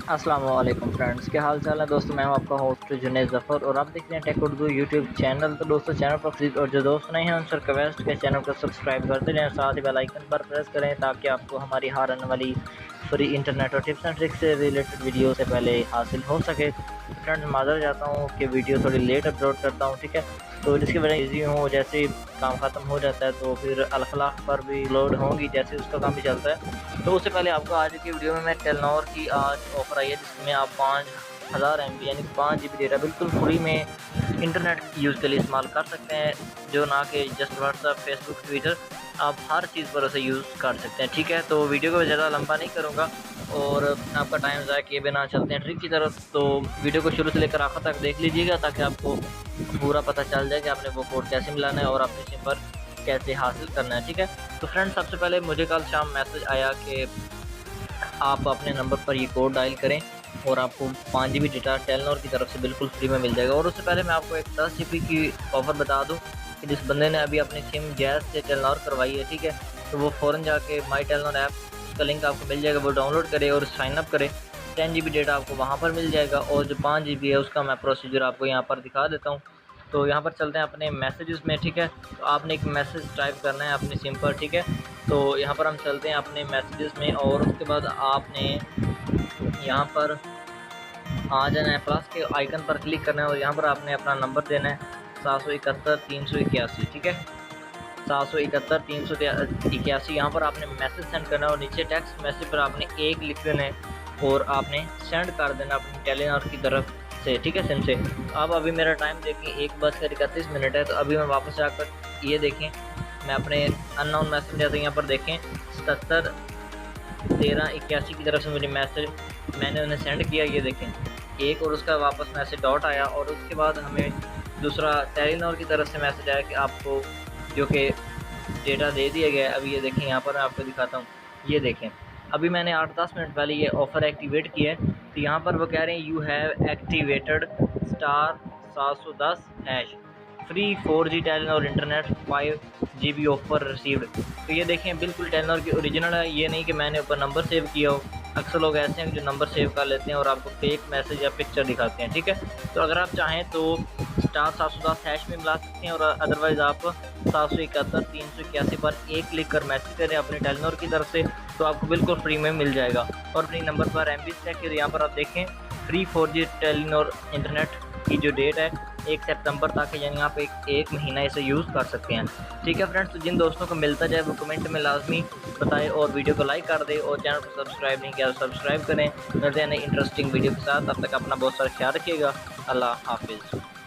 अस्सलाम वालेकुम फ्रेंड्स, क्या हाल चाल है दोस्तों। मैं हूं आपका होस्ट जुनैद ज़फ़र और आप देख रहे हैं टेक उर्दू यूट्यूब चैनल। तो दोस्तों चैनल पर प्लीज़ और जो दोस्त नहीं हैं उनसे रिक्वेस्ट के चैनल को सब्सक्राइब करते रहें, साथ ही बेल आइकन पर प्रेस करें ताकि आपको हमारी हर आने वाली फ्री इंटरनेट और टिप्स एंड ट्रिक्स से रिलेटेड वीडियो से पहले हासिल हो सके। तो फ्रेंड्स माज़र चाहता हूँ कि वीडियो थोड़ी लेट अपलोड करता हूँ, ठीक है। तो जिसकी वजह इजी हो, जैसे काम ख़त्म हो जाता है तो फिर अलफलाह पर भी लोड होंगी, जैसे उसका काम भी चलता है। तो उससे पहले आपको आज की वीडियो में मैं टेलनॉर की आज ऑफ़र आई है जिसमें आप 5000 MB यानी 5 GB डेटा बिल्कुल फ्री में इंटरनेट यूज़ के लिए इस्तेमाल कर सकते हैं, जो ना कि जस्ट व्हाट्सअप, फेसबुक, ट्विटर, आप हर चीज़ पर उसे यूज़ कर सकते हैं, ठीक है। तो वीडियो को ज़्यादा लंबा नहीं करूँगा और आपका टाइम ज़ाया किए बिना चलते हैं ट्रिक की तरफ। तो वीडियो को शुरू से लेकर आखिर तक देख लीजिएगा ताकि आपको पूरा पता चल जाए कि आपने वो कोड कैसे मिलाना है और अपने सिम पर कैसे हासिल करना है, ठीक है। तो फ्रेंड्स सबसे पहले मुझे कल शाम मैसेज आया कि आप अपने नंबर पर ये कोड डायल करें और आपको 5 GB डेटा टेलनॉर की तरफ से बिल्कुल फ्री में मिल जाएगा। और उससे पहले मैं आपको एक 10 GB की ऑफ़र बता दूं कि जिस बंदे ने अभी अपनी सिम गैस से टेलनॉर करवाई है, ठीक है, तो वो फ़ौरन जाके माई टेलनॉर ऐप, उसका लिंक आपको मिल जाएगा, वो डाउनलोड करे और साइन अप करे। 10 GB डेटा आपको वहाँ पर मिल जाएगा और जो 5 GB है उसका मैं प्रोसीजर आपको यहाँ पर दिखा देता हूँ। तो यहाँ पर चलते हैं अपने मैसेजेस में, ठीक है। तो आपने एक मैसेज टाइप करना है अपनी सिम पर, ठीक है। तो यहाँ पर हम चलते हैं अपने मैसेजेस में और उसके बाद आपने यहाँ पर आ जाना है, प्लस के आइकन पर क्लिक करना है और यहाँ पर आपने अपना नंबर देना है 771 381, ठीक है। 771 381 यहाँ पर आपने मैसेज सेंड करना है और नीचे टेक्स्ट मैसेज पर आपने एक लिख देना है और आपने सेंड कर देना अपनी टेलीनॉर की तरफ से, ठीक है, सिम से। अब अभी मेरा टाइम देखें 1:31 है, तो अभी मैं वापस जाकर ये देखें, मैं अपने अननोन मैसेज जाते यहाँ पर देखें 77 13 81 की तरफ से मुझे मैसेज मैंने उन्हें सेंड किया, ये देखें एक, और उसका वापस मैसेज डॉट आया और उसके बाद हमें दूसरा टेलीनॉर की तरफ से मैसेज आया कि आपको जो कि डेटा दे दिया गया है। अभी ये देखें, यहाँ पर मैं आपको दिखाता हूँ, ये देखें अभी मैंने 8-10 मिनट पहले ये ऑफ़र एक्टिवेट किया है। तो यहाँ पर वो कह रहे हैं you have activated *710# free 4G Telenor internet 5 GB offer received. तो ये देखें बिल्कुल टेलीनॉर की ओरिजिनल है, ये नहीं कि मैंने ऊपर नंबर सेव किया हो। अक्सर लोग ऐसे हैं जो नंबर सेव कर लेते हैं और आपको फेक मैसेज या पिक्चर दिखाते हैं, ठीक है। तो अगर आप चाहें तो *710# में मिला सकते हैं और अदरवाइज़ आप 771 381 पर एक क्लिक कर मैसेज करें अपनी टेलीनॉर की तरफ से, तो आपको बिल्कुल फ्री में मिल जाएगा। और अपनी नंबर पर MB चेक करें, यहाँ पर आप देखें फ्री 4G टेलीनॉर इंटरनेट की जो डेट है 1 सितंबर तक है, यानी आप एक महीना इसे यूज़ कर सकते हैं, ठीक है फ्रेंड्स। तो जिन दोस्तों को मिलता जाए वो कमेंट में लाजमी बताएं और वीडियो को लाइक कर दें और चैनल को सब्सक्राइब नहीं किया तो सब्सक्राइब करें। मिलते हैं नई इंटरेस्टिंग वीडियो के साथ, तब तक अपना बहुत सारा ख्याल रखिएगा। अल्लाह हाफिज़।